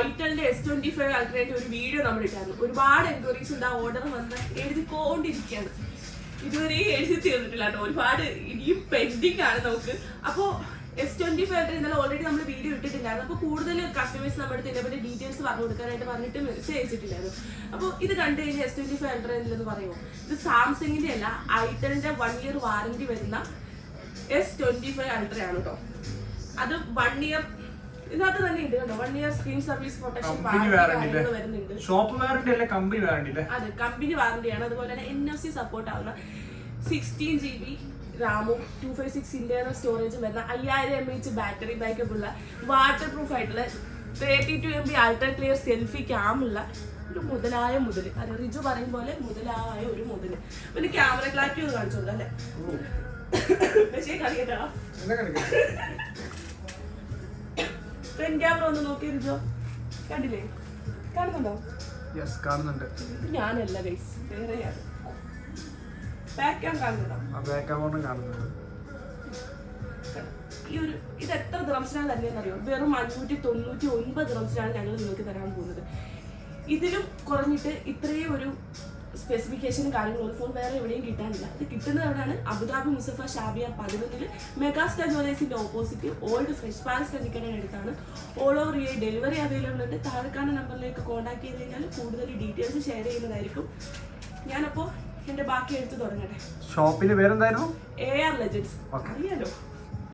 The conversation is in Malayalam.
ഐറ്റലിന്റെ S25 അൾട്രയുടെ ഒരു വീഡിയോ നമ്മൾ ഇട്ടായിരുന്നു. ഒരുപാട് എൻക്വയറീസ് ഉണ്ട്. ആ ഓർഡർ വന്ന് എഴുതിക്കൊണ്ടിരിക്കുകയാണ്. ഇതുവരെ എഴുതി തീർന്നിട്ടില്ല കേട്ടോ. ഒരുപാട് ഇനിയും പെൻഡിങ് ആണ് നമുക്ക്. അപ്പോൾ S25 അൾട്ര ഇന്നലെ ഓൾറെഡി നമ്മൾ വീഡിയോ ഇട്ടിട്ടില്ലായിരുന്നു. അപ്പോൾ കൂടുതൽ കസ്റ്റമേഴ്സ് നമ്മുടെ ഇതിനെപ്പറ്റി ഡീറ്റെയിൽസ് പറഞ്ഞു കൊടുക്കാനായിട്ട് പറഞ്ഞിട്ട് മെസ്സേജ് അയച്ചിട്ടില്ലായിരുന്നു. അപ്പോൾ ഇത് കണ്ടു കഴിഞ്ഞാൽ S25 അൾട്ര എന്ന് പറയുമോ, ഇത് സാംസങ്ങിന്റെ അല്ല, ഐറ്റലിന്റെ 1 year വാറന്റി വരുന്ന S25 അൾട്ര ആണ് കേട്ടോ. അത് 1 year ഇതിനകത്ത് തന്നെ ഉണ്ട് കേട്ടോ. 1 year സ്ക്രീൻ സർവീസ് പ്രൊട്ടക്ഷൻ വരുന്നുണ്ട്. അതെ, കമ്പനി വാറന്റിയാണ്. അതുപോലെ തന്നെ NFC സപ്പോർട്ട് ആവുന്ന 16 GB റാമും 256 ഇന്റേണൽ സ്റ്റോറേജും വരുന്ന 5000 mAh ബാറ്ററി ബാക്കപ്പ് ഉള്ള വാട്ടർ പ്രൂഫ് ആയിട്ടുള്ള 32 MB അൾട്രാ ക്ലിയർ സെൽഫി ക്യാമുള്ള ഒരു മുതലായ മുതൽ. അതെ, റിജു പറയും പോലെ മുതലായ ഒരു മുതൽ. പിന്നെ ക്യാമറ ക്ലാരിറ്റി ഒന്ന് കാണിച്ചോളൂ അല്ലേ? പക്ഷേ കളിക്കട്ടാ, ഫ്രണ്ട് ക്യാമറ ഒന്ന് നോക്കി റിജോ. കണ്ടില്ലേ? കാണുന്നുണ്ടോ? കാണുന്നുണ്ട്. ഞാനല്ല ഗൈസ്, വേറെയാണ്. ബാക്ക് ക്യാം കാണുന്നുണ്ടോ? ഈ ഒരു ഇത് എത്ര ദ്രംസിനാണ് തരുന്നതെന്നറിയോ? വെറും 599 ദ്രംസിനാണ് ഞങ്ങൾ നിങ്ങൾക്ക് തരാൻ പോകുന്നത്. ഇതിലും കുറഞ്ഞിട്ട് ഇത്രയും ഒരു സ്പെസിഫിക്കേഷനും കാര്യങ്ങളും ഒരു ഫോൺ വേറെ എവിടെയും കിട്ടാനില്ല. ഇത് കിട്ടുന്നത് എവിടെയാണ്? അബുദാബി മുസഫ ഷാബിയ 11 മെഗാസ്റ്റാർ ജ്വല്ലേഴ്സിന്റെ ഓപ്പോസിറ്റ് ഓൾഡ് ഫ്രഷ് പാലസ് നിൽക്കുന്നതിന് അടുത്താണ്. All over India delivery available ഉണ്ട്. താഴെക്കാണ നമ്പറിലേക്ക് കോൺടാക്ട് ചെയ്ത് കഴിഞ്ഞാൽ കൂടുതൽ ഡീറ്റെയിൽസ് ഷെയർ ചെയ്യുന്നതായിരിക്കും. ഞാനപ്പോൾ എന്റെ ബാക്കി എടുത്ത് തുടങ്ങട്ടെ. ഷോപ്പിന്റെ പേരെന്തായിരുന്നു? AR Legends. അറിയാലോ.